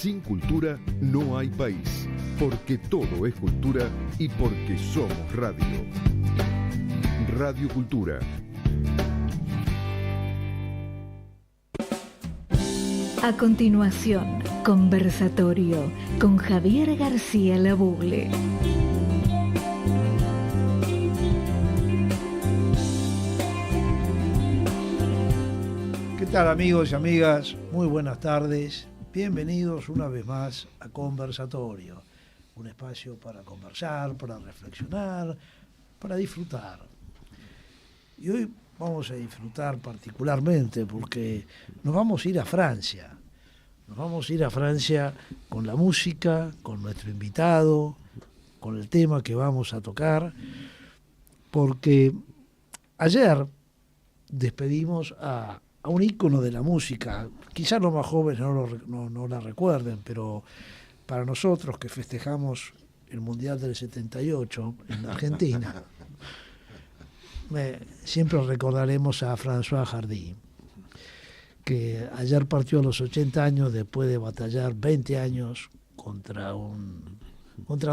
Sin cultura no hay país, porque todo es cultura y porque somos radio. Radio Cultura. A continuación, conversatorio con Javier García Labugle. ¿Qué tal, amigos y amigas? Muy buenas tardes. Bienvenidos una vez más a Conversatorio, un espacio para conversar, para reflexionar, para disfrutar. Y hoy vamos a disfrutar particularmente porque nos vamos a ir a Francia. Nos vamos a ir a Francia con la música, con nuestro invitado, con el tema que vamos a tocar, porque ayer despedimos a un ícono de la música. Quizás los más jóvenes no la recuerden, pero para nosotros que festejamos el Mundial del 78 en Argentina, siempre recordaremos a François Hardy, que ayer partió a los 80 años después de batallar 20 años contra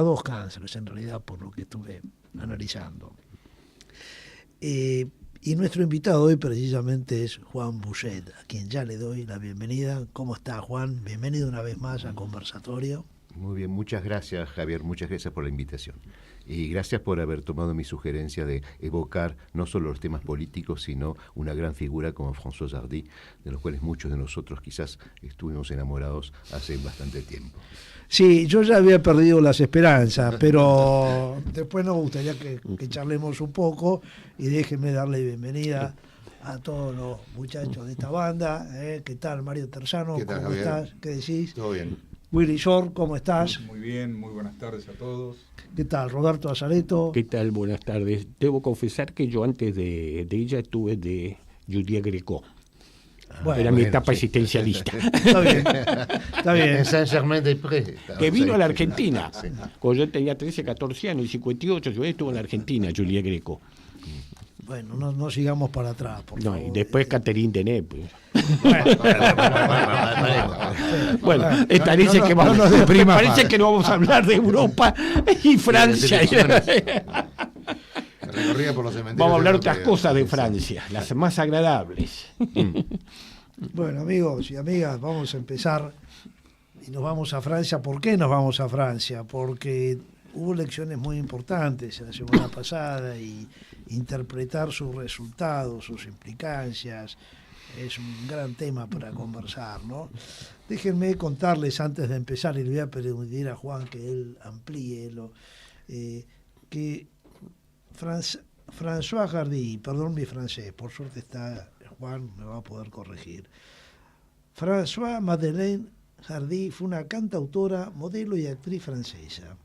dos cánceres, en realidad, por lo que estuve analizando. Y nuestro invitado hoy precisamente es Juan Bouchet, a quien ya le doy la bienvenida. ¿Cómo está, Juan? Bienvenido una vez más a Conversatorio. Muy bien, muchas gracias, Javier, muchas gracias por la invitación. Y gracias por haber tomado mi sugerencia de evocar no solo los temas políticos, sino una gran figura como François Hardy, de los cuales muchos de nosotros quizás estuvimos enamorados hace bastante tiempo. Sí, yo ya había perdido las esperanzas, pero después nos gustaría que charlemos un poco y déjenme darle bienvenida a todos los muchachos de esta banda. ¿Qué tal, Mario Terzano? ¿Qué tal, ¿Cómo Javier? estás? ¿Qué decís? Todo bien. Willy Shore, ¿cómo estás? Muy bien, muy buenas tardes a todos. ¿Qué tal, Roberto Azareto? ¿Qué tal? Buenas tardes. Debo confesar que yo antes de ella estuve de Julia Greco. Era mi etapa existencialista. Está bien, está bien. En Saint-Germain-des-Prés. Que vino a la Argentina. Sí. Cuando yo tenía 13, 14 años, y 58, yo estuve en la Argentina, Julia Greco. Bueno, no sigamos para atrás, por favor. Y después Catherine Deneuve. Pues. Bueno, esta dice que vamos, parece que no vamos a hablar de Europa y Francia. Por los cementerios. Vamos a hablar otras cosas de Francia, las más agradables. Bueno, amigos y amigas, vamos a empezar y nos vamos a Francia. ¿Por qué nos vamos a Francia? Porque hubo elecciones muy importantes la semana pasada y interpretar sus resultados, sus implicancias, es un gran tema para conversar, ¿no? Déjenme contarles antes de empezar, y le voy a pedir a Juan que él amplíe que François Hardy, perdón mi francés, por suerte está Juan, me va a poder corregir. François Madeleine Hardy fue una cantautora, modelo y actriz francesa.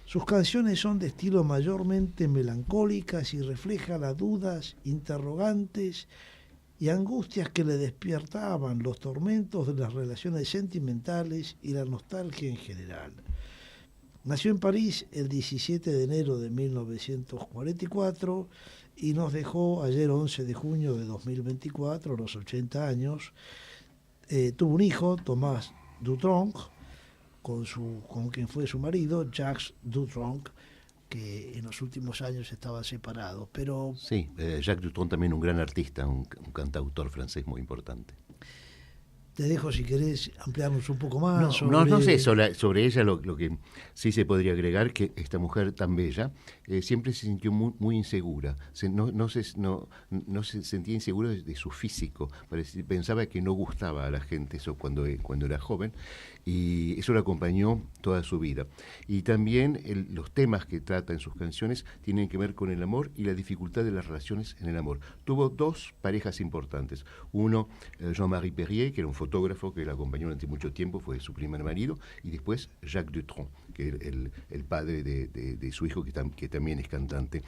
Sus canciones son de estilo mayormente melancólicas y reflejan las dudas, interrogantes y angustias que le despiertaban los tormentos de las relaciones sentimentales y la nostalgia en general. Nació en París el 17 de enero de 1944 y nos dejó ayer 11 de junio de 2024, a los 80 años. Tuvo un hijo, Thomas Dutronc, con quien fue su marido, Jacques Dutronc, que en los últimos años estaba separado. Pero sí, Jacques Dutronc también un gran artista, un cantautor francés muy importante. Te dejo si querés ampliarnos un poco más. No sé, sobre ella lo que sí se podría agregar, que esta mujer tan bella siempre se sintió muy insegura, no se sentía insegura de su físico, pensaba que no gustaba a la gente eso cuando era joven, y eso la acompañó toda su vida. Y también los temas que trata en sus canciones tienen que ver con el amor y la dificultad de las relaciones en el amor. Tuvo dos parejas importantes, uno Jean-Marie Perrier, que era un fotógrafo que la acompañó durante mucho tiempo, fue su primer marido, y después Jacques Dutronc, que era el padre de su hijo, que también es cantante.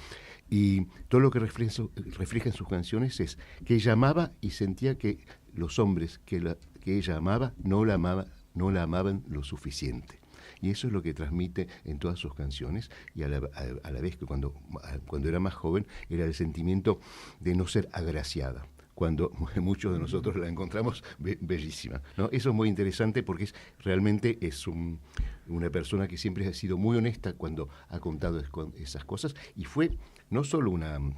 Y todo lo que refleja en sus canciones es que ella amaba y sentía que los hombres que ella amaba no la amaban lo suficiente. Y eso es lo que transmite en todas sus canciones, y a la vez que cuando era más joven era el sentimiento de no ser agraciada. cuando muchos de nosotros la encontramos bellísima, ¿no? Eso es muy interesante porque realmente es una persona que siempre ha sido muy honesta cuando ha contado esas cosas, y fue no solo un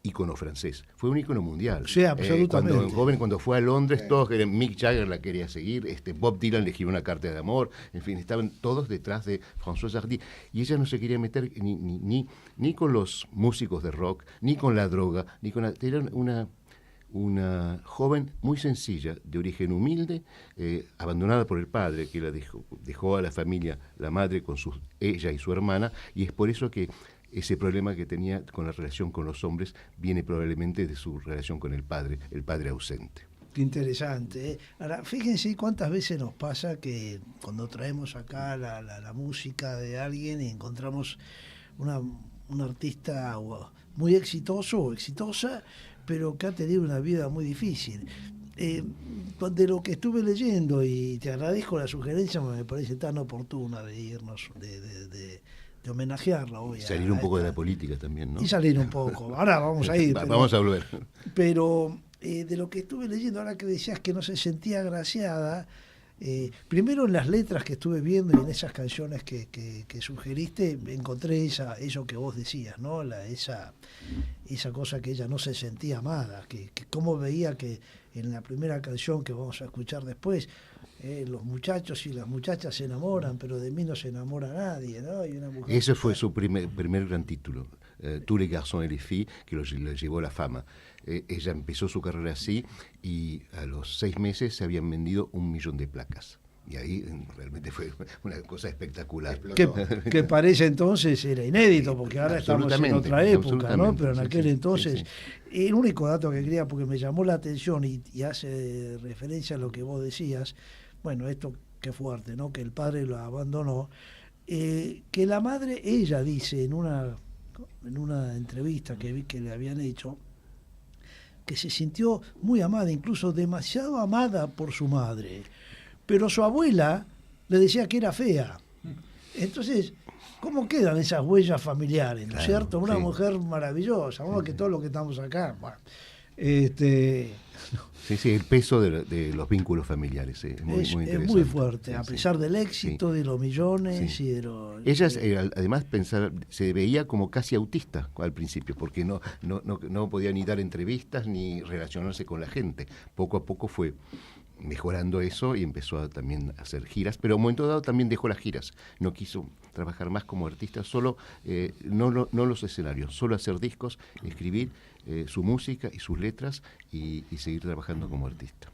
ícono francés, fue un ícono mundial. Sí, absolutamente. Cuando fue a Londres, todos querían, Mick Jagger la quería seguir, Bob Dylan le escribió una carta de amor, en fin, estaban todos detrás de Françoise Hardy, y ella no se quería meter ni con los músicos de rock, ni con la droga, era una joven muy sencilla, de origen humilde, abandonada por el padre, que la dejó a la familia, la madre con ella y su hermana, y es por eso que ese problema que tenía con la relación con los hombres viene probablemente de su relación con el padre ausente. Qué interesante, ¿eh? Ahora, fíjense cuántas veces nos pasa que cuando traemos acá la música de alguien y encontramos un artista muy exitoso o exitosa, pero que ha tenido una vida muy difícil. De lo que estuve leyendo, y te agradezco la sugerencia, me parece tan oportuna de irnos, de homenajearla hoy. Salir un poco de la política también, ¿no? Y salir un poco. Ahora vamos a ir. Vamos a volver. Pero de lo que estuve leyendo, ahora que decías que no se sentía agraciada, primero en las letras que estuve viendo y en esas canciones que sugeriste, encontré eso que vos decías, ¿no? Esa cosa que ella no se sentía amada, que cómo veía que en la primera canción que vamos a escuchar después, los muchachos y las muchachas se enamoran, pero de mí no se enamora nadie, ¿no? Y una mujer. Ese fue su primer gran título, Tous les garçons et les filles, que le llevó a la fama. Ella empezó su carrera así, y a los 6 meses se habían vendido 1 millón de placas. Y ahí realmente fue una cosa espectacular. Que parece entonces era inédito, porque ahora estamos en otra época, ¿no? Pero en aquel entonces, el único dato que quería, porque me llamó la atención y hace referencia a lo que vos decías, bueno, esto qué fuerte, ¿no? Que el padre lo abandonó, que la madre, ella dice en una entrevista que vi que le habían hecho, que se sintió muy amada, incluso demasiado amada por su madre, pero su abuela le decía que era fea. Entonces, ¿cómo quedan esas huellas familiares, ¿no es cierto? Una mujer maravillosa, vamos, que todos los que estamos acá, bueno, Sí, el peso de los vínculos familiares es muy interesante. Es muy fuerte, a pesar del éxito, de los millones y de los... Ella, además, se veía como casi autista al principio, porque no podía ni dar entrevistas ni relacionarse con la gente. Poco a poco fue mejorando eso y empezó también a hacer giras, pero a un momento dado también dejó las giras. No quiso trabajar más como artista, solo no los escenarios, solo hacer discos, escribir su música y sus letras y seguir trabajando como artista.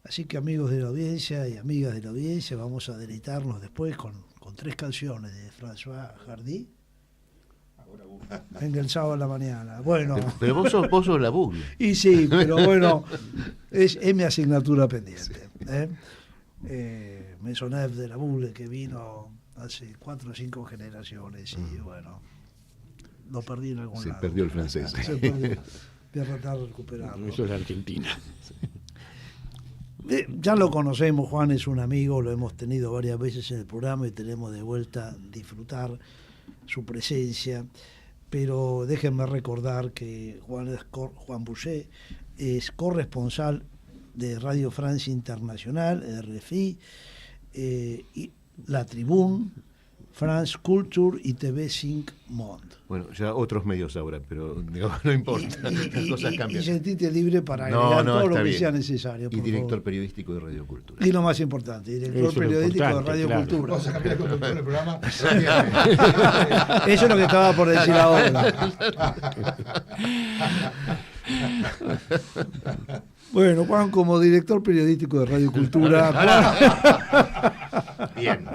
Así que, amigos de la audiencia y amigas de la audiencia, vamos a deleitarnos después con 3 canciones de Françoise Hardy. Venga el sábado a la mañana. Bueno. Pero vos sos la Bugle. Y sí, pero bueno, es mi asignatura pendiente. Maisonneuve de la Bugle, que vino hace 4 o 5 generaciones, y bueno, lo perdí en algún lado. Se perdió el francés. Se perdió. Voy a tratar de recuperarlo. Eso es Argentina. Ya lo conocemos, Juan es un amigo, lo hemos tenido varias veces en el programa y tenemos de vuelta disfrutar su presencia, pero déjenme recordar que Juan Boucher es corresponsal de Radio France Internacional, RFI, y La Tribune, France Culture y TV5 Monde. Bueno, ya otros medios ahora, pero digamos, no importa, las cosas cambian. Y sentite libre para agregar todo lo que sea necesario. Y director periodístico de Radio Cultura. Y lo más importante, director periodístico de Radio Cultura. Vamos a cambiar el conductor del programa. Eso es lo que estaba por decir ahora. Bueno, Juan, como director periodístico de Radio Cultura, Bien.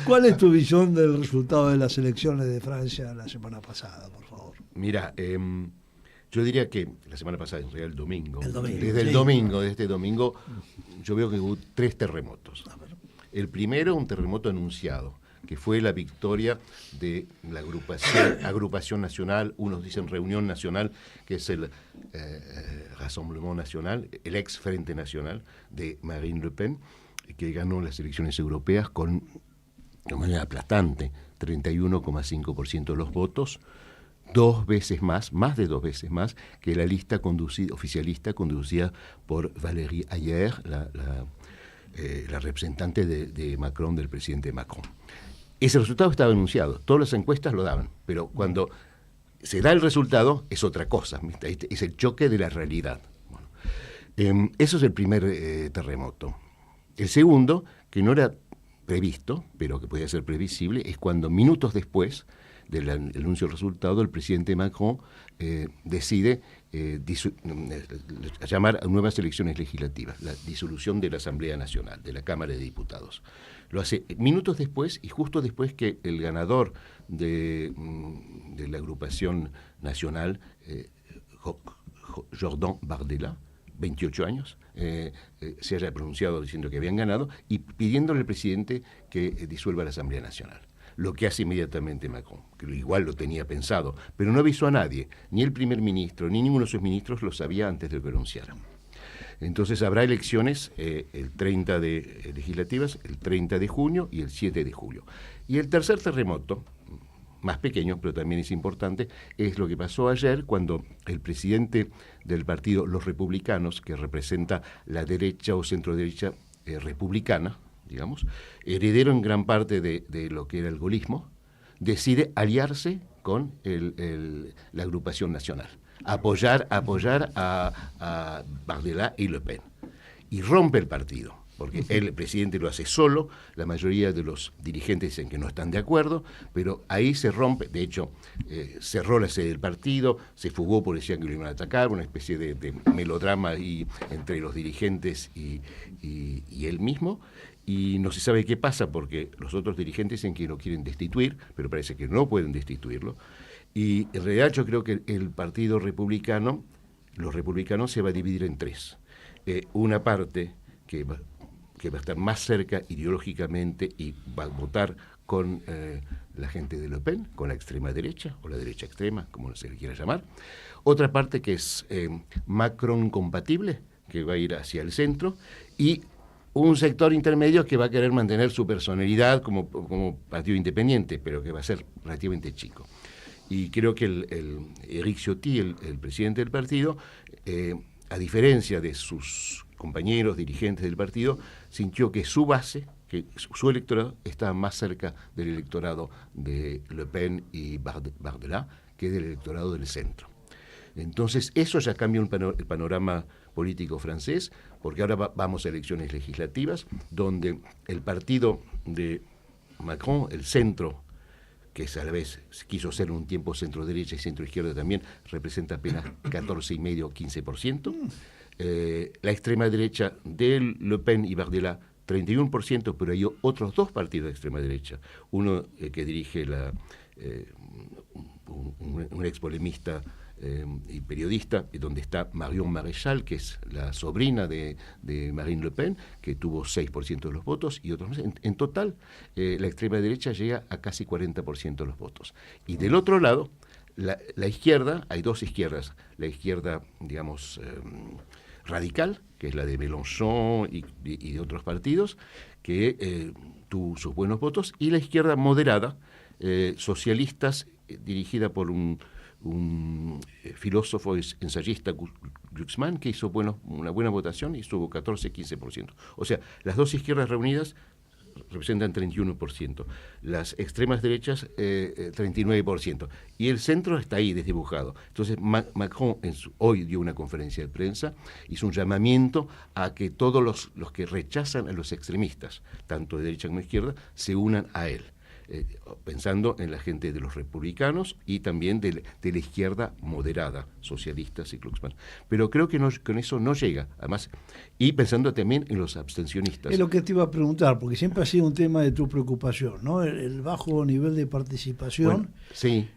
¿cuál es tu visión del resultado de las elecciones de Francia la semana pasada, por favor? Mira, yo diría que la semana pasada, en realidad el domingo. Desde este domingo, yo veo que hubo 3 terremotos. El primero, un terremoto anunciado, que fue la victoria de la agrupación nacional, unos dicen Reunión Nacional, que es el Rassemblement National, el ex Frente Nacional de Marine Le Pen, que ganó las elecciones europeas de manera aplastante, 31,5% de los votos, más de 2 veces más que la lista oficialista conducida por Valérie Ayer, la representante de Macron, del presidente Macron. Ese resultado estaba anunciado, todas las encuestas lo daban, pero cuando se da el resultado es otra cosa, es el choque de la realidad. Bueno, eso es el primer terremoto. El segundo, que no era previsto, pero que podía ser previsible, es cuando minutos después del anuncio del resultado, el presidente Macron decide llamar a nuevas elecciones legislativas, la disolución de la Asamblea Nacional, de la Cámara de Diputados. Lo hace minutos después y justo después que el ganador de la agrupación nacional, Jordan Bardella, 28 años, se haya pronunciado diciendo que habían ganado y pidiéndole al presidente que disuelva la Asamblea Nacional. Lo que hace inmediatamente Macron, que igual lo tenía pensado, pero no avisó a nadie, ni el primer ministro, ni ninguno de sus ministros lo sabía antes de que lo anunciaran. Entonces habrá elecciones el 30 de legislativas, el 30 de junio y el 7 de julio. Y el tercer terremoto, más pequeño, pero también es importante, es lo que pasó ayer cuando el presidente del partido Los Republicanos, que representa la derecha o centro-derecha republicana, digamos, heredero en gran parte de lo que era el gaullismo, decide aliarse con la agrupación nacional, apoyar a Bardella y Le Pen, y rompe el partido, porque el presidente lo hace solo, la mayoría de los dirigentes dicen que no están de acuerdo, pero ahí se rompe, de hecho, cerró la sede del partido, se fugó porque decían que lo iban a atacar, una especie de melodrama entre los dirigentes y él mismo, y no se sabe qué pasa porque los otros dirigentes dicen que lo quieren destituir, pero parece que no pueden destituirlo. Y en realidad yo creo que el partido republicano, los republicanos, se va a dividir en 3. Una parte que va a estar más cerca ideológicamente y va a votar con la gente de Le Pen, con la extrema derecha o la derecha extrema, como se le quiera llamar. Otra parte que es Macron compatible, que va a ir hacia el centro, y un sector intermedio que va a querer mantener su personalidad como partido independiente, pero que va a ser relativamente chico. Y creo que Éric Ciotti, el presidente del partido, a diferencia de sus compañeros dirigentes del partido, sintió que su base, que su electorado, estaba más cerca del electorado de Le Pen y Bardella que del electorado del centro. Entonces, eso ya cambia el panorama político francés, porque ahora vamos a elecciones legislativas, donde el partido de Macron, el centro, que a la vez quiso ser un tiempo centro-derecha y centro-izquierda también, representa apenas 14,5 o 15%. La extrema derecha de Le Pen y Bardella, 31%, pero hay otros 2 partidos de extrema derecha. Uno que dirige un ex polemista y periodista, donde está Marion Maréchal, que es la sobrina de Marine Le Pen, que tuvo 6% de los votos, y otros más. En total, la extrema derecha llega a casi 40% de los votos. Y del otro lado, la izquierda, hay 2 izquierdas. La izquierda, digamos, radical, que es la de Mélenchon y de otros partidos, que tuvo sus buenos votos, y la izquierda moderada, socialistas, dirigida por un filósofo ensayista, Glucksmann, que hizo una buena votación y tuvo 14-15%. O sea, las 2 izquierdas reunidas representan 31%, las extremas derechas 39%, y el centro está ahí desdibujado. Entonces Macron hoy dio una conferencia de prensa, hizo un llamamiento a que todos los que rechazan a los extremistas, tanto de derecha como de izquierda, se unan a él. Pensando en la gente de los republicanos y también de la izquierda moderada, socialistas y Glucksmann. Pero creo que con eso no llega, además, y pensando también en los abstencionistas. Es lo que te iba a preguntar, porque siempre ha sido un tema de tu preocupación, ¿no? El bajo nivel de participación. Bueno, sí.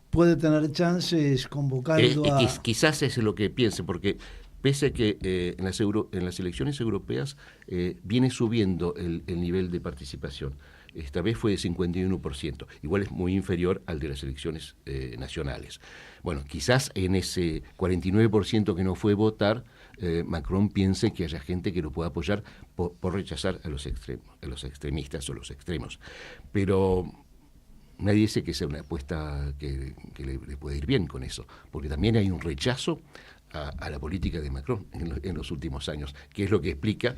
Puede tener chances convocando Quizás es lo que piense, porque pese a que en las elecciones europeas viene subiendo el nivel de participación. Esta vez fue de 51%, igual es muy inferior al de las elecciones nacionales. Bueno, quizás en ese 49% que no fue votar, Macron piense que haya gente que lo pueda apoyar por rechazar a los extremistas o los extremos. Pero nadie dice que sea una apuesta que le puede ir bien con eso, porque también hay un rechazo a la política de Macron en los últimos años, que es lo que explica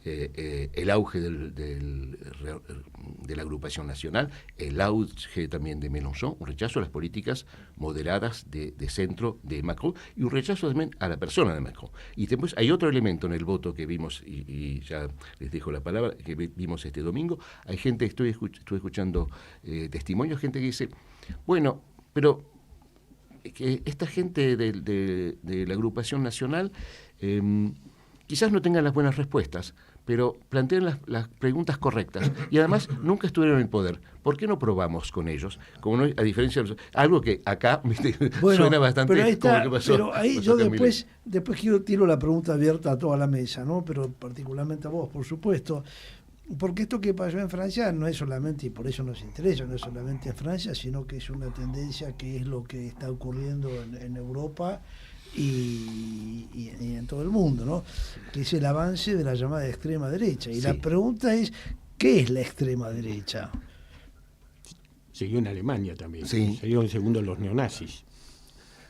el auge de la agrupación nacional, el auge también de Mélenchon, un rechazo a las políticas moderadas de centro de Macron y un rechazo también a la persona de Macron. Y después hay otro elemento en el voto que vimos, y ya les dejo la palabra, que vimos este domingo. Hay gente, estuve escuchando testimonios, gente que dice, bueno, pero que esta gente de la agrupación nacional quizás no tengan las buenas respuestas, pero plantean las preguntas correctas y además nunca estuvieron en el poder. ¿Por qué no probamos con ellos? Como no, a diferencia de algo que acá suena bastante pero ahí está, como lo que pasó. Pero ahí yo después tiro la pregunta abierta a toda la mesa, ¿no? Pero particularmente a vos, por supuesto. Porque esto que pasó en Francia no es solamente, y por eso nos interesa, no es solamente en Francia, sino que es una tendencia que es lo que está ocurriendo en Europa y en todo el mundo, ¿no? Que es el avance de la llamada extrema derecha. Y la pregunta es, ¿qué es la extrema derecha? Siguió en Alemania también, siguió en segundo los neonazis.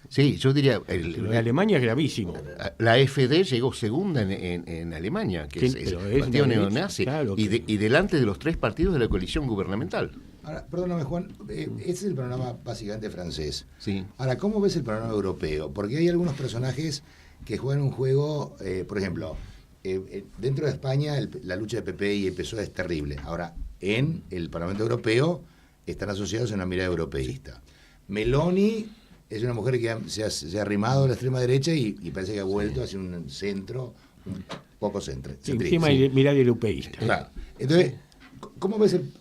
Sí, yo diría... en Alemania es gravísimo. La AfD llegó segunda en Alemania, que es el partido neonazi, claro, y delante de los 3 partidos de la coalición gubernamental. Ahora, perdóname, Juan, este es el panorama básicamente francés. Sí. Ahora, ¿cómo ves el panorama europeo? Porque hay algunos personajes que juegan un juego, por ejemplo, dentro de España la lucha de PP y el PSOE es terrible. Ahora, en el Parlamento Europeo están asociados a una mirada europeísta. Meloni es una mujer que se ha arrimado a la extrema derecha y parece que ha vuelto hacia un centro, un poco centro. Encima hay mirada europeísta. Claro. Entonces, ¿cómo ves el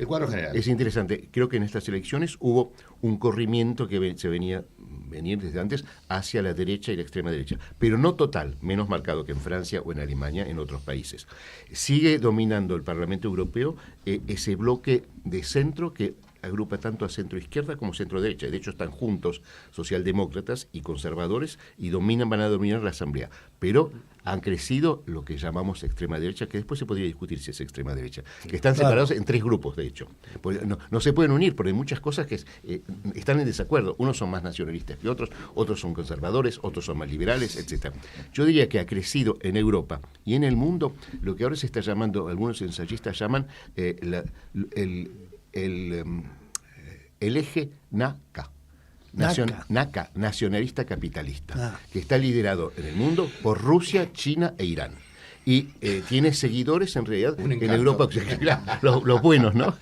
cuadro general? Es interesante. Creo que en estas elecciones hubo un corrimiento que se venía desde antes hacia la derecha y la extrema derecha, pero no total, menos marcado que en Francia o en Alemania, en otros países. Sigue dominando el Parlamento Europeo ese bloque de centro que agrupa tanto a centro izquierda como centro derecha. De hecho, están juntos socialdemócratas y conservadores y van a dominar la Asamblea. Pero han crecido lo que llamamos extrema derecha, que después se podría discutir si es extrema derecha, que están separados en 3 grupos, de hecho. No se pueden unir, porque hay muchas cosas que están en desacuerdo. Unos son más nacionalistas que otros son conservadores, otros son más liberales, etc. Yo diría que ha crecido en Europa y en el mundo lo que ahora se está llamando, algunos ensayistas llaman el eje NACA, nacionalista capitalista, que está liderado en el mundo por Rusia, China e Irán. Y tiene seguidores en realidad en Europa Occidental, los buenos, ¿no?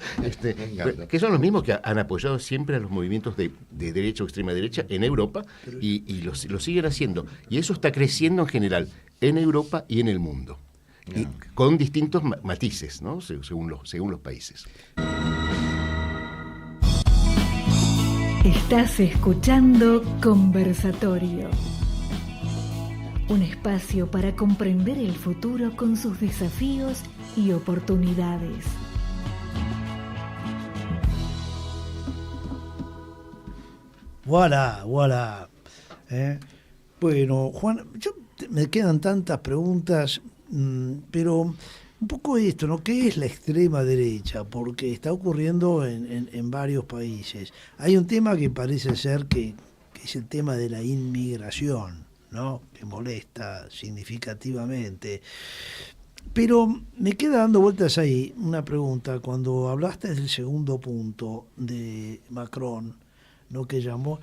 Que son los mismos que han apoyado siempre a los movimientos de derecha o extrema derecha en Europa y lo siguen haciendo. Y eso está creciendo en general en Europa y en el mundo. Y con distintos matices, ¿no? según los países. Estás escuchando Conversatorio, un espacio para comprender el futuro con sus desafíos y oportunidades. Voilà. Bueno, Juan, me quedan tantas preguntas, pero un poco esto, ¿no? ¿Qué es la extrema derecha? Porque está ocurriendo en varios países. Hay un tema que parece ser que es el tema de la inmigración, ¿no? Que molesta significativamente. Pero me queda dando vueltas ahí una pregunta. Cuando hablaste del segundo punto de Macron, ¿no? Que llamó...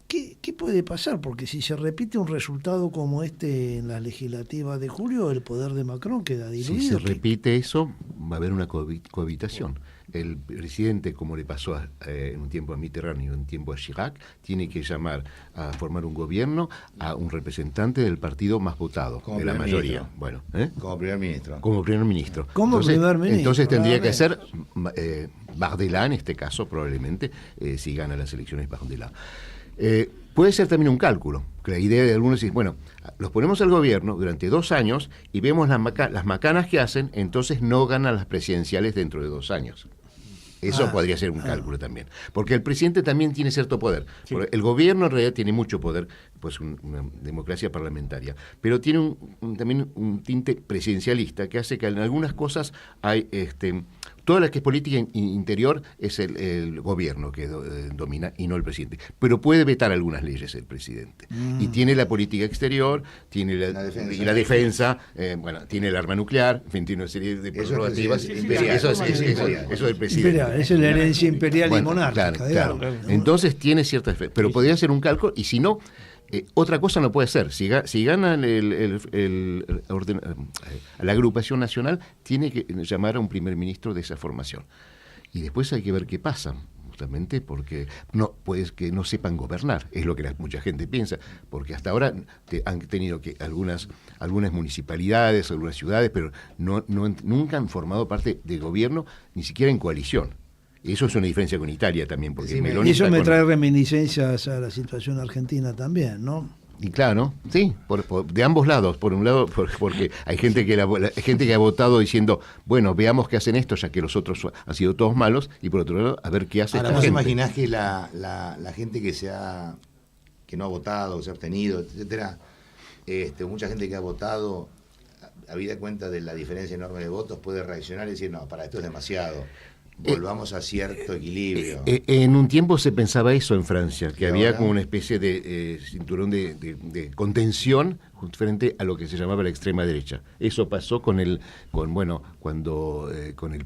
¿Qué puede pasar? Porque si se repite un resultado como este en las legislativas de julio, el poder de Macron queda diluido. Si se repite eso, va a haber una cohabitación. El presidente, como le pasó en un tiempo a Mitterrand y en un tiempo a Chirac, tiene que llamar a formar un gobierno a un representante del partido más votado, como de la mayoría. Bueno, como primer ministro. Como primer ministro. Entonces tendría que ser Bardella, en este caso, probablemente, si gana las elecciones Bardella. Puede ser también un cálculo, que la idea de algunos es, bueno, los ponemos al gobierno durante 2 años y vemos las macanas que hacen, entonces no ganan las presidenciales dentro de 2 años. Eso podría ser un cálculo también. Porque el presidente también tiene cierto poder. Sí. El gobierno en realidad tiene mucho poder, pues una democracia parlamentaria, pero tiene también un tinte presidencialista que hace que en algunas cosas hay toda la que es política interior es el gobierno que domina y no el presidente. Pero puede vetar algunas leyes el presidente. Y tiene la política exterior, tiene la defensa, tiene el arma nuclear, en fin, tiene una serie de prerrogativas. Eso es del presidente. Es la herencia imperial y monárquica. Claro. Entonces tiene cierta efecto. Pero podría hacer un cálculo, y si no, otra cosa no puede ser. Si ganan a la agrupación nacional, tiene que llamar a un primer ministro de esa formación. Y después hay que ver qué pasa, justamente porque puede que no sepan gobernar, es lo que mucha gente piensa, porque hasta ahora han tenido que algunas municipalidades, algunas ciudades, pero nunca han formado parte de gobierno, ni siquiera en coalición. Eso es una diferencia con Italia también, porque y eso me trae reminiscencias a la situación argentina también, ¿no? Y claro, sí, de ambos lados. Por un lado, porque hay gente que ha votado diciendo, bueno, veamos qué hacen estos, ya que los otros han sido todos malos, y por otro lado, a ver qué hace esta gente. ¿Vos imaginás que la gente que no ha votado, se ha abstenido, etcétera, mucha gente que ha votado, habida cuenta de la diferencia enorme de votos, puede reaccionar y decir, no, para esto es demasiado? Volvamos a cierto equilibrio. En un tiempo se pensaba eso en Francia, que había como una especie de cinturón de contención frente a lo que se llamaba la extrema derecha. Eso pasó con el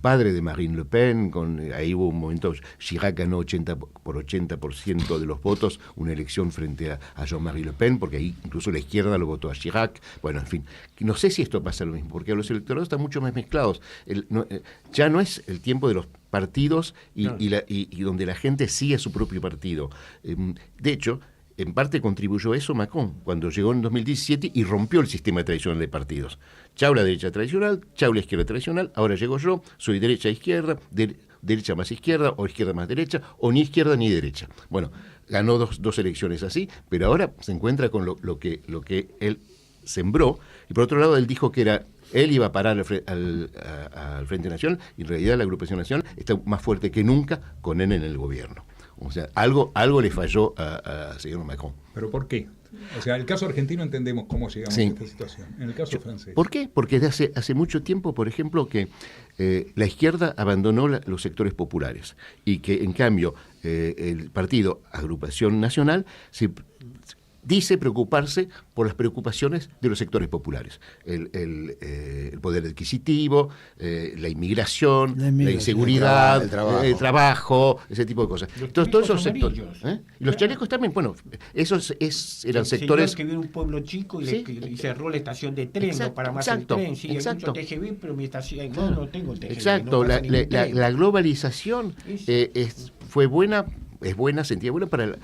padre de Marine Le Pen, ahí hubo un momento, Chirac ganó 80% de los votos, una elección frente a Jean-Marie Le Pen, porque ahí incluso la izquierda lo votó a Chirac. Bueno, en fin, no sé si esto pasa lo mismo, porque los electorados están mucho más mezclados. Ya no es el tiempo de los partidos y donde la gente sigue a su propio partido. De hecho, en parte contribuyó eso Macron, cuando llegó en 2017 y rompió el sistema tradicional de partidos. Chau la derecha tradicional, chau la izquierda tradicional, ahora llego yo, soy derecha-izquierda, derecha más izquierda, o izquierda más derecha, o ni izquierda ni derecha. Bueno, ganó dos elecciones así, pero ahora se encuentra con lo que él sembró, y por otro lado él dijo que él iba a parar al Frente Nacional, y en realidad la agrupación nacional está más fuerte que nunca con él en el gobierno. O sea, algo le falló a señor Macron. ¿Pero por qué? O sea, el caso argentino entendemos cómo llegamos a esta situación. En el caso francés. ¿Por qué? Porque desde hace mucho tiempo, por ejemplo, que la izquierda abandonó los sectores populares y que, en cambio, el partido Agrupación Nacional dice preocuparse por las preocupaciones de los sectores populares. El poder adquisitivo, la inmigración, la inseguridad, el trabajo, ese tipo de cosas. Todos esos sectores. Y los chalecos también, bueno, esos eran sectores... que vive en un pueblo chico y cerró la estación de tren, no para más el tren. Sí, hay mucho TGV, pero mi estación no tengo TGV. Exacto, la globalización fue buena, sentía buena para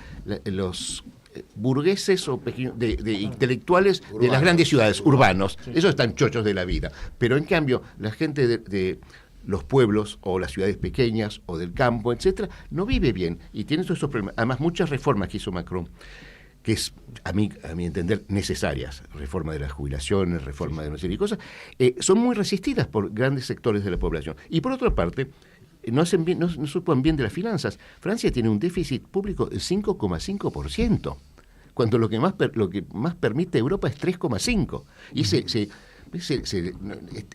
los burgueses o de intelectuales urbanos, de las grandes ciudades, urbanos. Sí. Esos están chochos de la vida. Pero en cambio, la gente de los pueblos o las ciudades pequeñas o del campo, etcétera, no vive bien y tiene todos esos problemas. Además, muchas reformas que hizo Macron, que es, a mi entender, necesarias, reforma de las jubilaciones, reforma de una serie de cosas, son muy resistidas por grandes sectores de la población. Y por otra parte, no se ocupan bien de las finanzas. Francia tiene un déficit público de 5,5%, cuando lo que más permite Europa es 3,5%.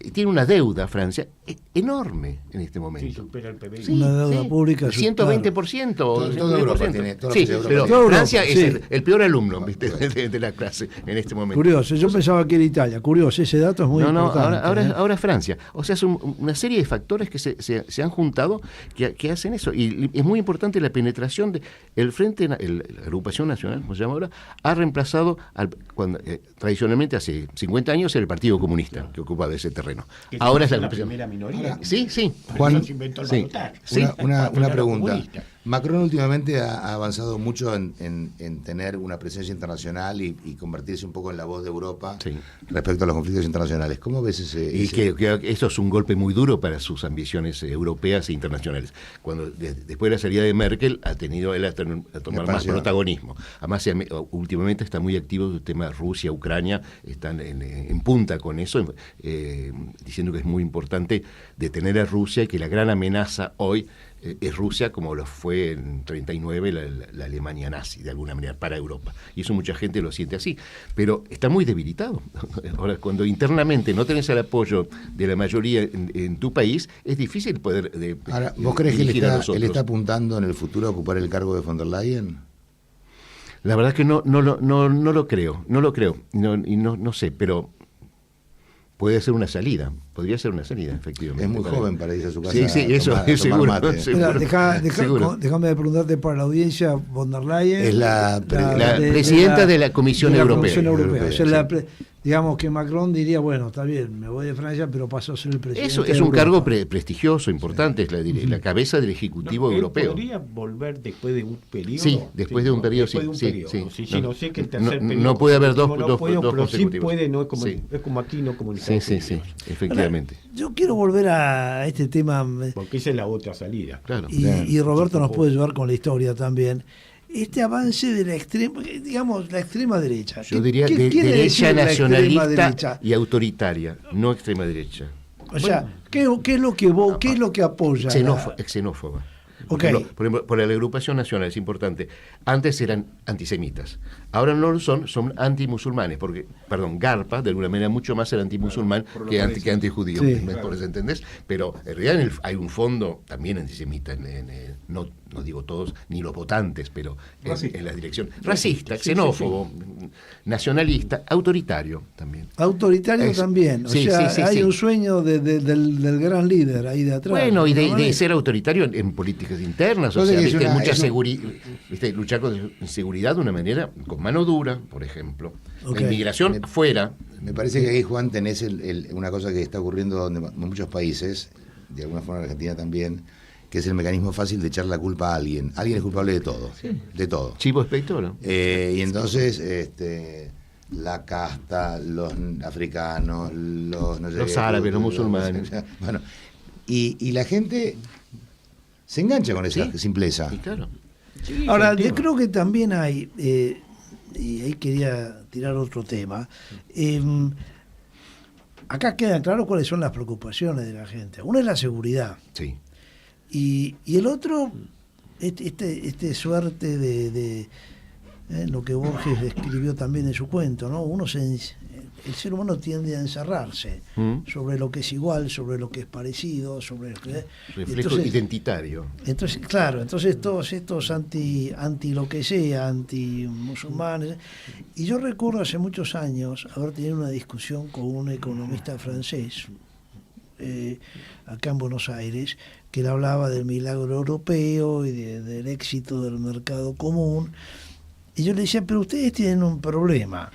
Y tiene una deuda, Francia, enorme en este momento. Sí, supera el PBI. Sí, una deuda pública. 120%. Toda Europa tiene. Pero Francia es el peor alumno, ¿viste? de la clase en este momento. Curioso, yo pensaba que era Italia. Curioso, ese dato es muy importante. Ahora Francia. O sea, son una serie de factores que se han juntado que hacen eso. Y es muy importante la penetración de el Frente, la Agrupación Nacional, como se llama ahora, ha reemplazado tradicionalmente hace 50 años el Partido Comunista, que ocupaba ese terreno. Ahora es la primera minoría. Sí. Juan, una pregunta. Macron últimamente ha avanzado mucho en tener una presencia internacional y convertirse un poco en la voz de Europa respecto a los conflictos internacionales. ¿Cómo ves ese? Que eso es un golpe muy duro para sus ambiciones europeas e internacionales. Cuando después de la salida de Merkel ha tenido él a tomar más protagonismo. Además, últimamente está muy activo el tema Rusia, Ucrania, están en punta con eso, diciendo que es muy importante detener a Rusia y que la gran amenaza hoy es Rusia como lo fue en 39 la Alemania nazi, de alguna manera, para Europa. Y eso mucha gente lo siente así. Pero está muy debilitado. Ahora, cuando internamente no tenés el apoyo de la mayoría en tu país, es difícil poder Ahora, ¿vos crees que él está apuntando en el futuro a ocupar el cargo de von der Leyen? La verdad que no lo creo. No sé, pero puede ser una salida. Podría ser una salida, efectivamente. Es muy joven para irse a su casa. Sí, eso es seguro. Déjame preguntarte para la audiencia, von der Leyen es la presidenta de la Comisión Europea. O sea, digamos que Macron diría, bueno, está bien, me voy de Francia, pero paso a ser el presidente. Eso es un cargo prestigioso, importante, es la cabeza del Ejecutivo Europeo. ¿Podría volver después de un periodo? Sí, después de un periodo, sí. No sé que el tercer periodo. No puede haber dos pero consecutivos. Sí puede, no es como aquí, no como en Estados Unidos. Sí, efectivamente. Ahora, yo quiero volver a este tema. Porque esa es la otra salida. Claro. Y Roberto nos puede ayudar con la historia también. Este avance de la extrema derecha. Yo diría derecha nacionalista y autoritaria, no extrema derecha. O sea, ¿qué es lo que apoya? Xenófoba. Okay. Por ejemplo, por la agrupación nacional es importante. Antes eran antisemitas, ahora no lo son antimusulmanes, porque, Garpa, de alguna manera, mucho más era antimusulmán que antijudío, por eso, ¿entendés? Pero en realidad hay un fondo también antisemita, no digo todos, ni los votantes, pero en la dirección. Racista, xenófobo, nacionalista, autoritario también. Autoritario también, hay un sueño del gran líder ahí de atrás. Bueno, y de ser autoritario en políticas internas, o sea, luchar con inseguridad de una manera, con mano dura, por ejemplo. La inmigración fuera. Me parece que ahí, Juan, tenés una cosa que está ocurriendo en muchos países, de alguna forma en Argentina también, que es el mecanismo fácil de echar la culpa a alguien. Alguien es culpable de todo, de todo. Chivo expiatorio, ¿no? Y entonces, la casta, los africanos, los árabes, los musulmanes. Bueno, y la gente se engancha con esa simpleza. Sí, claro. Sí, ahora, yo creo que también hay, y ahí quería tirar otro tema, acá quedan claros cuáles son las preocupaciones de la gente. Una es la seguridad. Sí. Y el otro, suerte de lo que Borges escribió también en su cuento, ¿no? El ser humano tiende a encerrarse sobre lo que es igual, sobre lo que es parecido, sobre lo que reflejo identitario. Entonces todos estos anti lo que sea, anti musulmanes. Y yo recuerdo hace muchos años haber tenido una discusión con un economista francés acá en Buenos Aires, que él hablaba del milagro europeo y del éxito del mercado común. Y yo le decía, pero ustedes tienen un problema,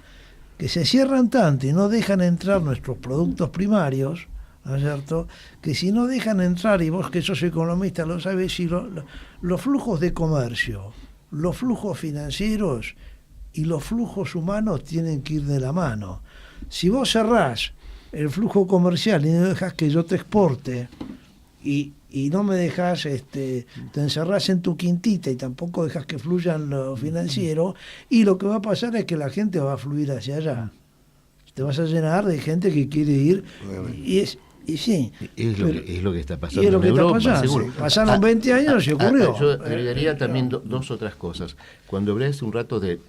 que se cierran tanto y no dejan entrar nuestros productos primarios, ¿no es cierto?, que si no dejan entrar, y vos que sos economista lo sabés, si los flujos de comercio, los flujos financieros y los flujos humanos tienen que ir de la mano. Si vos cerrás el flujo comercial y no dejás que yo te exporte, y no me dejas, te encerrás en tu quintita y tampoco dejas que fluyan lo financiero, y lo que va a pasar es que la gente va a fluir hacia allá. Te vas a llenar de gente que quiere ir, es lo que está pasando. Y es lo que en Europa, está pasando. seguro. Sí. Pasaron 20 años y ocurrió. Yo agregaría también dos otras cosas. Cuando hablé hace un rato del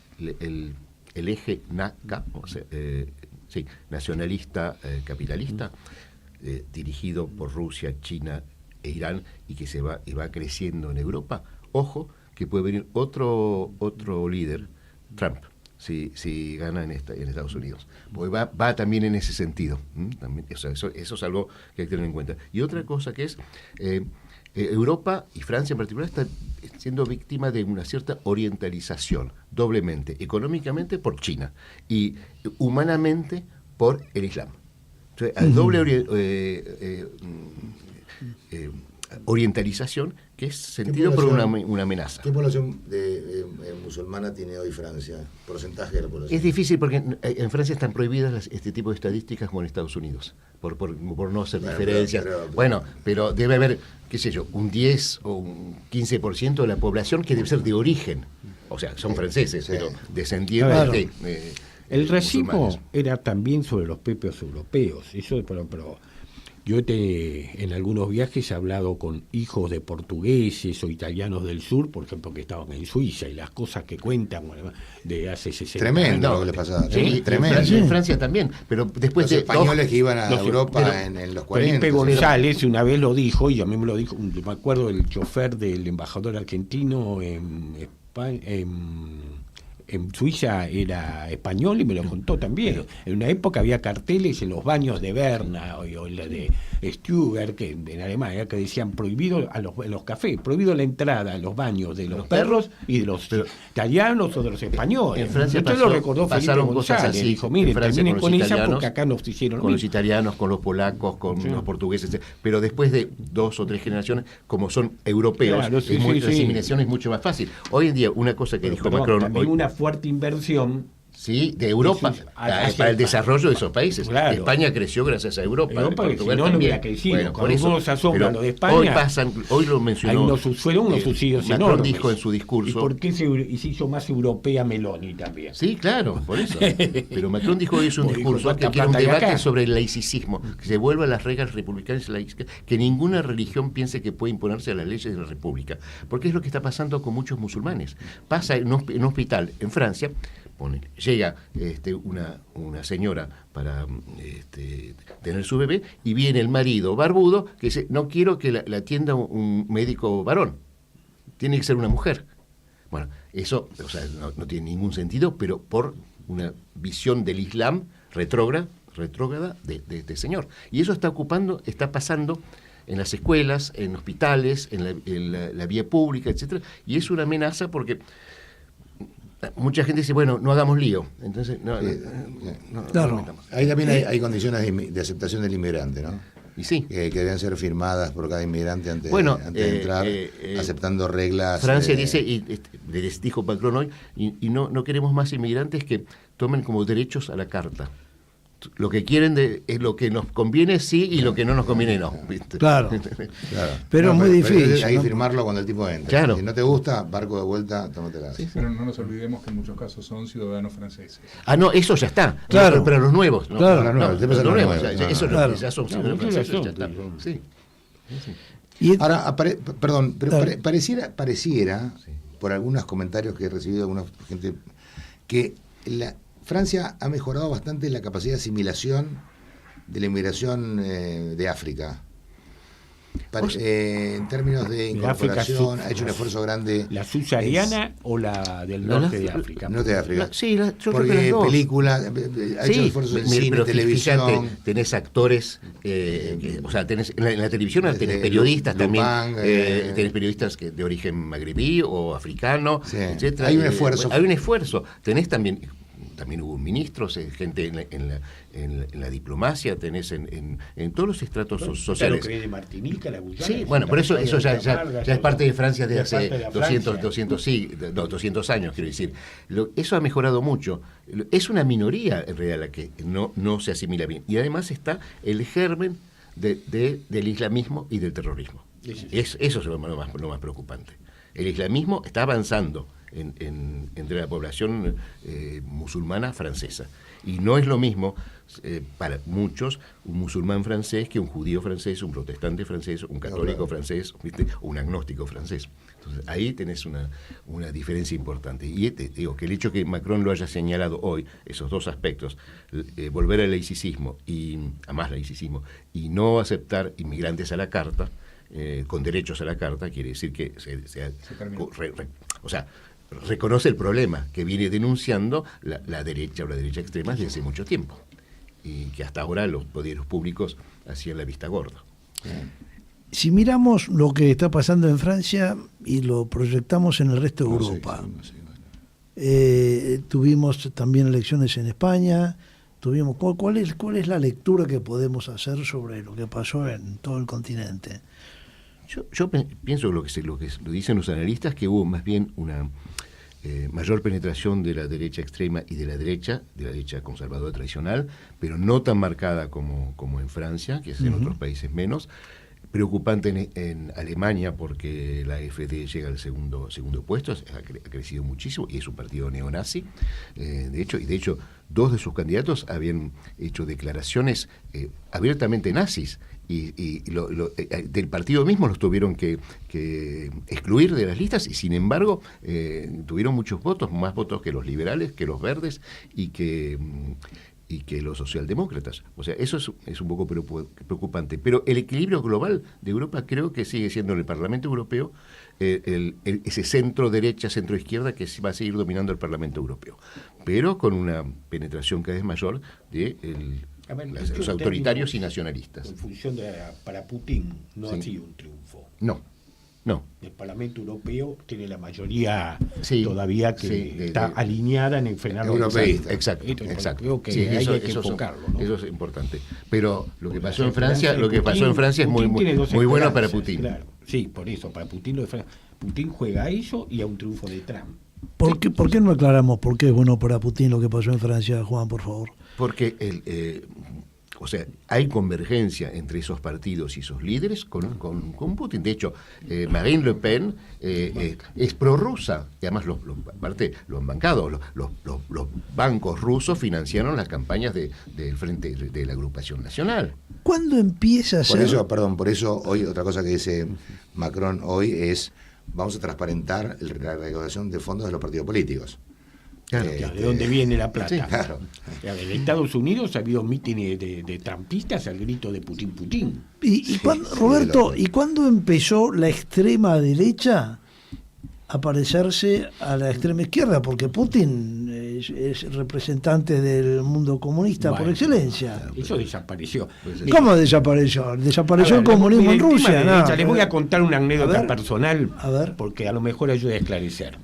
eje NACA, nacionalista capitalista, dirigido por Rusia, China e Irán, y que va creciendo en Europa, ojo que puede venir otro líder, Trump, si gana en Estados Unidos, porque va también en ese sentido, también, eso es algo que hay que tener en cuenta. Y otra cosa que es Europa, y Francia en particular, está siendo víctima de una cierta orientalización, doblemente, económicamente por China y humanamente por el Islam. Entonces, al doble orientalización que es sentido por una amenaza. ¿Qué población musulmana tiene hoy Francia? ¿Porcentaje de la población? Es difícil porque en Francia están prohibidas este tipo de estadísticas como en Estados Unidos, por no hacer diferencias. Pero debe haber, qué sé yo, un 10 o un 15% de la población que debe ser de origen. O sea, son franceses, pero descendientes el racismo era también sobre los propios europeos, eso, pero Yo en algunos viajes he hablado con hijos de portugueses o italianos del sur, por ejemplo, que estaban en Suiza, y las cosas que cuentan de hace 60 tremendo años. lo que le pasaba. Sí, Tremendo. En Francia también, pero después Los españoles que iban a Europa en los 40. Felipe González una vez lo dijo, y a mí me lo dijo, me acuerdo del chofer del embajador argentino en España, en Suiza era español y me lo contó también. En una época había carteles en los baños de Berna o en la de Stuttgart, que en Alemania, que decían prohibido en los cafés, prohibido la entrada a los baños de los perros y de los italianos o de los españoles. En Francia lo recordó Felipe pasaron cosas González, así. dijo, miren, terminen con esa porque acá nos hicieron con los italianos, con los polacos, con los portugueses, pero después de 2 o 3 generaciones, como son europeos, claro, la asimilación es mucho más fácil. Hoy en día, una cosa que dijo Macron... También una fuerte inversión de Europa para el desarrollo de esos países. Claro. España creció gracias a Europa. Portugal no hubiera crecido. Bueno, por eso se asombra lo de España. Hoy lo mencionó. Fueron unos subsidios Macron enormes. dijo en su discurso. ¿Y por qué se hizo más europea Meloni también? Sí, claro, por eso. Pero Macron dijo hoy en un discurso que quiere un debate sobre el laicismo, que se vuelvan las reglas republicanas y laicas, que ninguna religión piense que puede imponerse a las leyes de la República. Porque es lo que está pasando con muchos musulmanes. Pasa en un hospital en Francia. Llega una señora para tener su bebé y viene el marido barbudo que dice, no quiero que la atienda un médico varón, tiene que ser una mujer. Bueno, eso no tiene ningún sentido, pero por una visión del Islam retrógrada de este señor. Y eso está pasando en las escuelas, en hospitales, en la vía pública, etcétera, y es una amenaza porque mucha gente dice, bueno, no hagamos lío. Entonces, claro. Ahí también hay condiciones de aceptación del inmigrante, ¿no? Y sí. Que deben ser firmadas por cada inmigrante antes de entrar, aceptando reglas. Francia dice, y les dijo Macron hoy, y no queremos más inmigrantes que tomen como derechos a la carta. Lo que quieren es lo que nos conviene sí y lo que no nos conviene no. ¿Viste? Claro. Pero es muy difícil. Hay que firmarlo cuando el tipo entra. Claro. Si no te gusta, barco de vuelta, tómatela. Sí. Pero no nos olvidemos que en muchos casos son ciudadanos franceses. No, eso ya está. Claro. Pero los nuevos. ¿No? Claro. Los nuevos. Eso claro. ya son ciudadanos franceses, ya está. Sí. Ahora, perdón, pero pareciera por algunos comentarios que he recibido de alguna gente, que Francia ha mejorado bastante la capacidad de asimilación de la inmigración de África. En términos de incorporación, ha hecho un esfuerzo grande. ¿La subsahariana o la del norte de África? Norte de África. Sí, yo porque creo que las dos. Película, ha hecho esfuerzos en cine, pero televisión. Fíjate, tenés actores, tenés, en la televisión tenés periodistas Lupin, también, tenés periodistas de origen magrebí o africano, etcétera. Hay un esfuerzo. Hay un esfuerzo. Tenés también hubo ministros, gente en la diplomacia, tenés en todos los estratos sociales. Claro, que de Martinica, la Guyana, sí, bueno, por eso ya es parte de Francia desde hace 200 años, quiero decir. Eso ha mejorado mucho. Es una minoría, en realidad, la que no se asimila bien. Y además está el germen del islamismo y del terrorismo. Eso es lo más preocupante. El islamismo está avanzando entre la población musulmana francesa. Y no es lo mismo para muchos un musulmán francés que un judío francés, un protestante francés, un católico francés, o un agnóstico francés. Entonces ahí tenés una diferencia importante. Y digo que el hecho que Macron lo haya señalado hoy, esos dos aspectos, volver al laicismo y a más laicismo, y no aceptar inmigrantes a la carta, con derechos a la carta, quiere decir que reconoce el problema que viene denunciando la derecha o la derecha extrema desde hace mucho tiempo y que hasta ahora los poderes públicos hacían la vista gorda. Si miramos lo que está pasando en Francia y lo proyectamos en el resto de Europa, tuvimos también elecciones en España, ¿cuál es la lectura que podemos hacer sobre lo que pasó en todo el continente? Yo pienso lo que dicen los analistas, que hubo más bien una mayor penetración de la derecha extrema y de la derecha conservadora tradicional, pero no tan marcada como en Francia, que es en otros países menos. Preocupante en Alemania porque la AfD llega al segundo puesto, ha crecido muchísimo y es un partido neonazi. De hecho, dos de sus candidatos habían hecho declaraciones abiertamente nazis. Y del partido mismo los tuvieron que excluir de las listas y sin embargo tuvieron muchos votos, más votos que los liberales, que los verdes y que los socialdemócratas. O sea, eso es un poco preocupante. Pero el equilibrio global de Europa creo que sigue siendo en el Parlamento Europeo ese centro-derecha, centro-izquierda que va a seguir dominando el Parlamento Europeo. Pero con una penetración cada vez mayor de los autoritarios y nacionalistas. En función para Putin no ha sido un triunfo. No. El Parlamento Europeo tiene la mayoría todavía que está alineada en frenar europeísta. Exacto. Creo que hay que enfocarlo, ¿no? Eso es importante. Pero lo que pasó en Francia, es muy bueno para Putin. Claro. Sí, por eso, para Putin Putin juega a eso y a un triunfo de Trump. ¿Por qué no aclaramos por qué es bueno para Putin lo que pasó en Francia, Juan, por favor? Porque hay convergencia entre esos partidos y esos líderes con Putin. De hecho, Marine Le Pen es prorrusa. Y además, aparte, lo han bancado. Los bancos rusos financiaron las campañas del Frente de la Agrupación Nacional. ¿Cuándo empieza a ser? Por eso hoy otra cosa que dice Macron hoy es: vamos a transparentar la recaudación de fondos de los partidos políticos. Claro, ¿de dónde viene la plata? Sí, claro. En Estados Unidos ha habido mítines de trampistas al grito de Putin, Putin. Roberto, ¿y cuándo empezó la extrema derecha a parecerse a la extrema izquierda? Porque Putin es representante del mundo comunista por excelencia. Eso desapareció. ¿Cómo desapareció? Desapareció el comunismo en Rusia. Les voy a contar una anécdota personal, porque a lo mejor ayuda a esclarecer.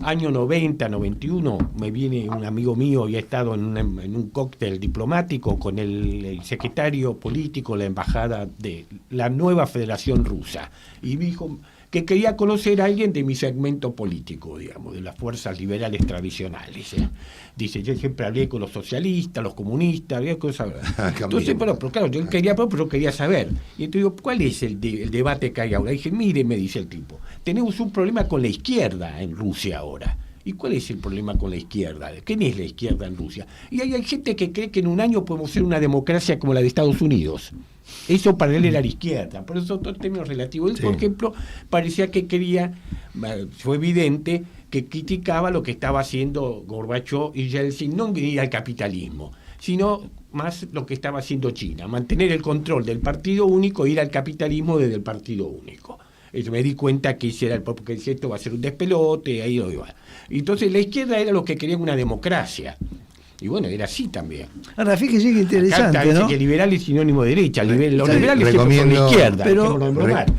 Año 90, 91, me viene un amigo mío y ha estado en un cóctel diplomático con el secretario político de la embajada de la nueva Federación Rusa. Y me dijo que quería conocer a alguien de mi segmento político, digamos, de las fuerzas liberales tradicionales. Dice, yo siempre hablé con los socialistas, los comunistas, había cosas. Entonces, pero claro, yo quería saber. Y entonces digo, ¿cuál es el debate que hay ahora? Y dije, mire, me dice el tipo, tenemos un problema con la izquierda en Rusia ahora. ¿Y cuál es el problema con la izquierda? ¿Quién es la izquierda en Rusia? Y hay gente que cree que en un año podemos ser una democracia como la de Estados Unidos. Eso para él era la izquierda. Por eso, todo términos relativos. Él, por ejemplo, parecía que fue evidente que criticaba lo que estaba haciendo Gorbachov y Yeltsin, no ir al capitalismo, sino más lo que estaba haciendo China, mantener el control del partido único e ir al capitalismo desde el partido único. Eso me di cuenta que ese era porque esto va a ser un despelote, ahí lo iba. Entonces la izquierda era lo que quería una democracia. Y bueno, era así también. Ahora, fíjese que interesante, acá ¿no? Que liberal es sinónimo de derecha. Los liberales recomiendo, siempre son de izquierda. Pero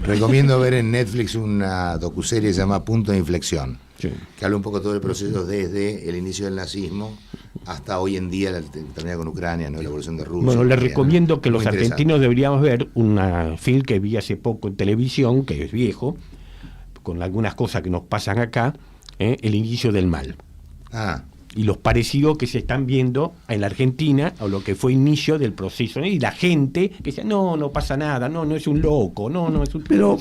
recomiendo ver en Netflix una docuserie que se llama Punto de Inflexión, que habla un poco todo el proceso desde el inicio del nazismo hasta hoy en día, termina con Ucrania, ¿no? La evolución de Rusia. Bueno, les recomiendo que los argentinos deberíamos ver una film que vi hace poco en televisión, que es viejo, con algunas cosas que nos pasan acá, El inicio del mal. Y los parecidos que se están viendo en la Argentina a lo que fue inicio del proceso, y la gente que dice, no pasa nada, no es un loco, no es un... Pero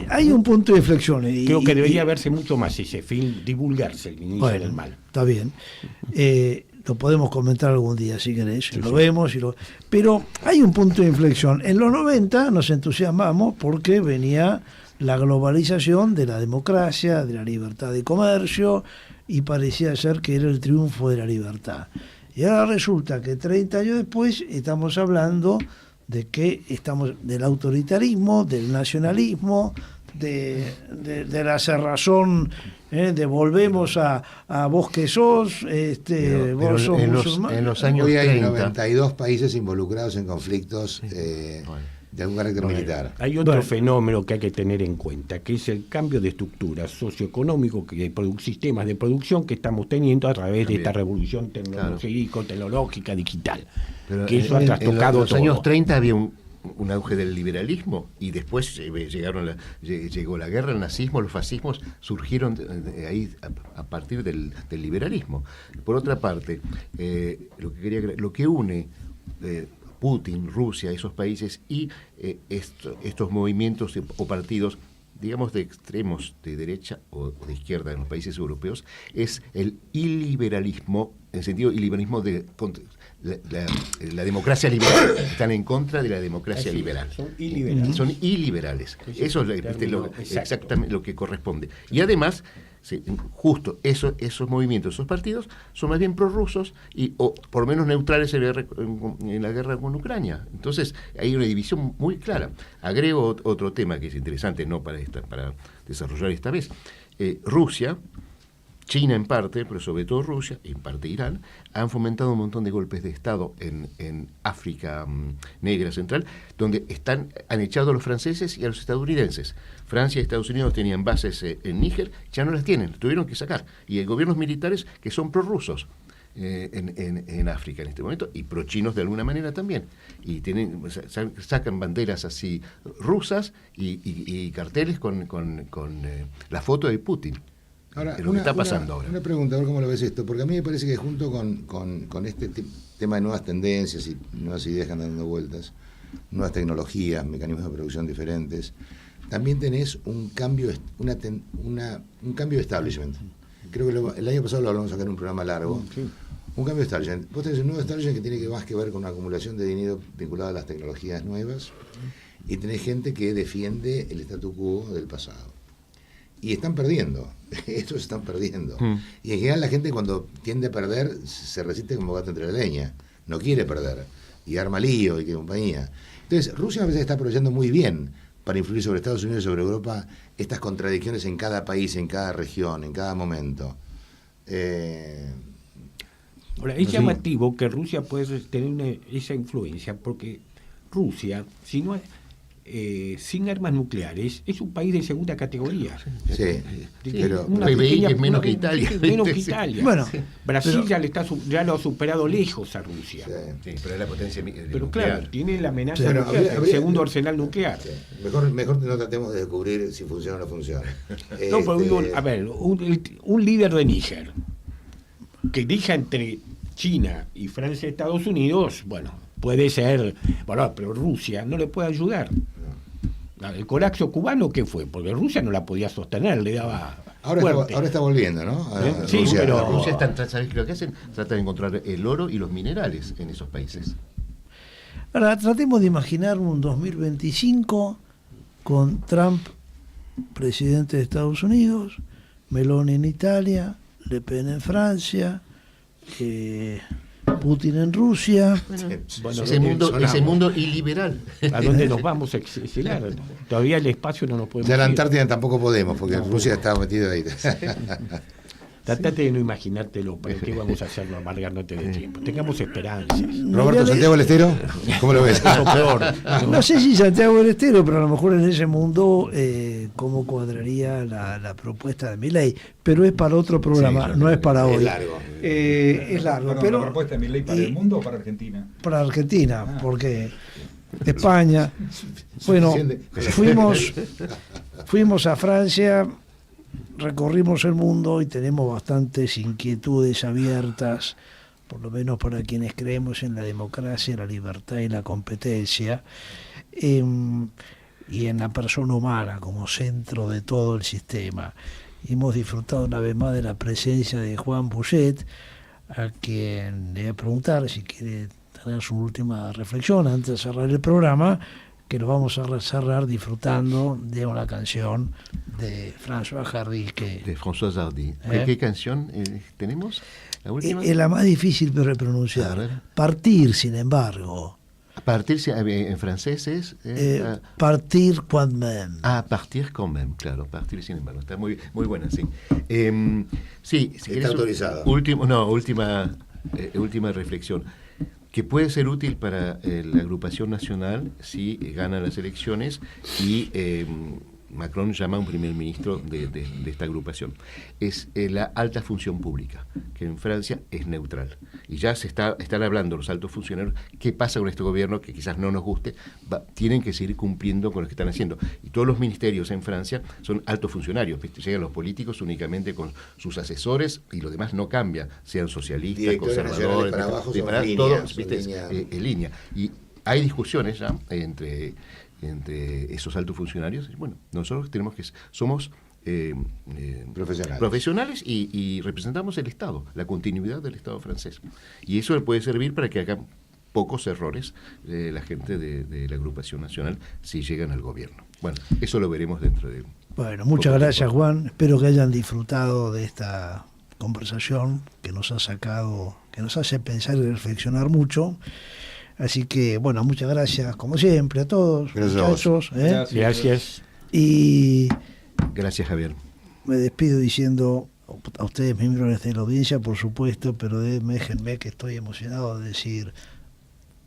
hay un punto de inflexión. Creo que debería verse mucho más ese film, divulgarse el inicio del mal. Está bien. Lo podemos comentar algún día si querés, lo vemos. Pero hay un punto de inflexión. En los 90 nos entusiasmamos porque venía la globalización de la democracia, de la libertad de comercio, y parecía ser que era el triunfo de la libertad. Y ahora resulta que 30 años después estamos hablando de que estamos del autoritarismo, del nacionalismo, de la cerrazón, de volvemos a vos que sos, vos sos musulmán. En los años hoy 30. Hay 92 países involucrados en conflictos de algún carácter militar. Hay otro fenómeno que hay que tener en cuenta, que es el cambio de estructura socioeconómico, sistemas de producción que estamos teniendo a través de esta revolución tecnológica, digital. Pero que eso ha trastocado los todo. años 30 había un auge del liberalismo y después llegó la guerra, el nazismo, los fascismos surgieron ahí a partir del liberalismo. Por otra parte, lo que une Putin, Rusia, esos países y estos movimientos o partidos digamos, de extremos de derecha o de izquierda en los países europeos, es el iliberalismo, en sentido iliberalismo de la democracia liberal. Están en contra de la democracia liberal. Son iliberales. Son iliberales. Eso es exactamente lo que corresponde. Y además, justo esos movimientos, esos partidos, son más bien prorrusos o por lo menos neutrales en la guerra con Ucrania. Entonces, hay una división muy clara. Agrego otro tema que es interesante, no para desarrollar esta vez. Rusia, China en parte, pero sobre todo Rusia, en parte Irán, han fomentado un montón de golpes de Estado en África negra central, donde han echado a los franceses y a los estadounidenses. Francia y Estados Unidos tenían bases en Níger, ya no las tienen, tuvieron que sacar. Y hay gobiernos militares que son prorrusos en África en este momento, y prochinos de alguna manera también. Y sacan banderas así rusas y carteles con la foto de Putin. Ahora, lo que está pasando ahora. Una pregunta, a ver cómo lo ves esto, porque a mí me parece que junto con este tema de nuevas tendencias y nuevas ideas que andan dando vueltas, nuevas tecnologías, mecanismos de producción diferentes, también tenés un cambio de establishment. Creo que el año pasado lo hablamos acá en un programa largo. Sí. Un cambio de establishment. Vos tenés un nuevo establishment que tiene más que ver con una acumulación de dinero vinculada a las tecnologías nuevas, y tenés gente que defiende el statu quo del pasado. Y están perdiendo, estos están perdiendo. Y en general la gente, cuando tiende a perder, se resiste como gato entre la leña, no quiere perder, y arma lío y qué compañía. Entonces, Rusia a veces está aprovechando muy bien para influir sobre Estados Unidos y sobre Europa estas contradicciones en cada país, en cada región, en cada momento. Ahora, es llamativo que Rusia puede tener esa influencia, porque Rusia, si no sin armas nucleares, es un país de segunda categoría. Sí, pero PBI es menos que Italia. Menos que Italia. Bueno, Brasil ya lo ha superado lejos a Rusia. Sí, pero es la potencia pero nuclear. claro, tiene la amenaza nuclear, el segundo arsenal nuclear. Sí. Mejor no tratemos de descubrir si funciona o no funciona. No, pero a ver, un líder de Níger que elija entre China y Francia y Estados Unidos, bueno, puede ser, bueno, pero Rusia no le puede ayudar. El colapso cubano, ¿qué fue? Porque Rusia no la podía sostener, le daba ahora está volviendo, ¿no? Sí, Rusia, pero Rusia ¿sabes lo que hacen? Tratan de encontrar el oro y los minerales en esos países. Ahora, tratemos de imaginar un 2025 con Trump, presidente de Estados Unidos, Meloni en Italia, Le Pen en Francia, Putin en Rusia. Bueno, ese mundo iliberal. ¿A dónde nos vamos a exilar? Todavía el espacio no nos podemos ya la ir. Antártida tampoco podemos, porque Rusia está metido ahí. Tratate de no imaginártelo, pero ¿qué vamos a hacer? No amargándote de tiempo. Tengamos esperanzas. Roberto, Santiago del Estero, ¿cómo lo ves? No sé si Santiago del Estero, pero a lo mejor en ese mundo cómo cuadraría la propuesta de Milei. Pero es para otro programa, no es para hoy. Es largo. Es largo. Perdón, pero ¿la propuesta de Milei para el mundo o para Argentina? Para Argentina, porque España. Bueno, fuimos a Francia, recorrimos el mundo y tenemos bastantes inquietudes abiertas, por lo menos para quienes creemos en la democracia, la libertad y la competencia, y en la persona humana como centro de todo el sistema. Hemos disfrutado una vez más de la presencia de Juan Buchet, a quien le voy a preguntar si quiere tener su última reflexión antes de cerrar el programa, que lo vamos a cerrar disfrutando de una canción de François Hardy. De François Hardy. ¿Qué canción tenemos? ¿La última? Es la más difícil de pronunciar. Partir, sin embargo. Partir en francés es... partir quand même. Partir quand même, claro. Partir sin embargo. Está muy buena, sí. Sí, si está autorizado. Última reflexión. Que puede ser útil para la agrupación nacional si gana las elecciones y Macron llama a un primer ministro de esta agrupación. Es la alta función pública, que en Francia es neutral. Y ya están hablando los altos funcionarios, qué pasa con este gobierno, que quizás no nos guste, tienen que seguir cumpliendo con lo que están haciendo. Y todos los ministerios en Francia son altos funcionarios, llegan los políticos únicamente con sus asesores y lo demás no cambia, sean socialistas, conservadores, para abajo todos en línea. Y hay discusiones ya entre entre esos altos funcionarios. Bueno, nosotros somos profesionales y representamos el Estado, la continuidad del Estado francés. Y eso puede servir para que hagan pocos errores la gente de la agrupación nacional si llegan al gobierno. Bueno, eso lo veremos dentro de... Bueno, muchas gracias, Juan. Espero que hayan disfrutado de esta conversación que nos ha sacado, que nos hace pensar y reflexionar mucho. Así que, bueno, muchas gracias, como siempre, a todos, muchachos. Gracias. Y gracias, Javier. me despido diciendo a ustedes, miembros de la audiencia, por supuesto, pero déjenme que estoy emocionado de decir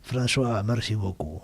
François, merci beaucoup.